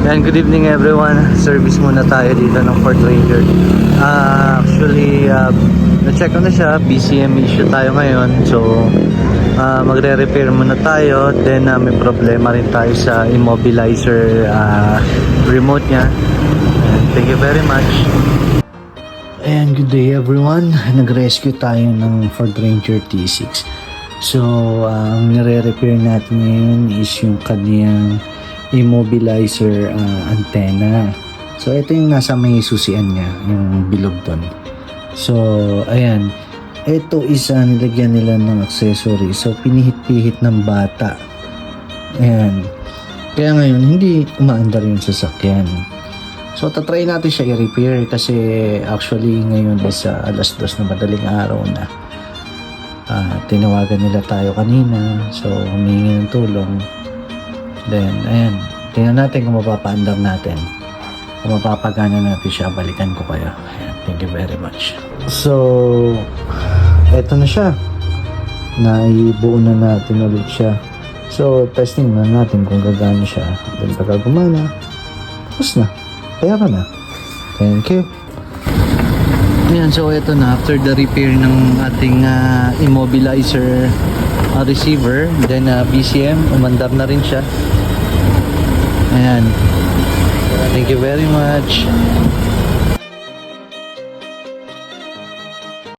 And good evening everyone. Service muna tayo dito ng Ford Ranger. Actually, na-check ko na siya. BCM issue tayo ngayon. So, magre-repair muna tayo. Then, may problema rin tayo sa immobilizer remote niya. And thank you very much. And good day everyone. Nag-rescue tayo ng Ford Ranger T6. So, ang nire-repair natin ngayon is yung kaniyang immobilizer antenna. So ito yung nasa may susian niya, yung bilog doon. So ayan, ito is nilagyan nila ng accessory. So pinihit-pihit ng bata. Ayan. Kaya ngayon hindi umaandar yung sasakyan. So tatry natin siya i-repair kasi actually ngayon is alas 2 na madaling araw na. Tinawagan nila tayo kanina. So humingi ng tulong. Then, ayan. Tingnan natin kung mapapaandar natin. Kung mapapagana natin siya, balikan ko kayo. Ayan. Thank you very much. So, eto na siya. Naibuo na natin ulit siya. So, testing na natin kung gagana siya. Then, pagka gumana, tapos na. Pera na. Thank you. Ayan, so eto na. After the repair ng ating immobilizer receiver, then BCM, umandar na rin siya. Ayan. Thank you very much.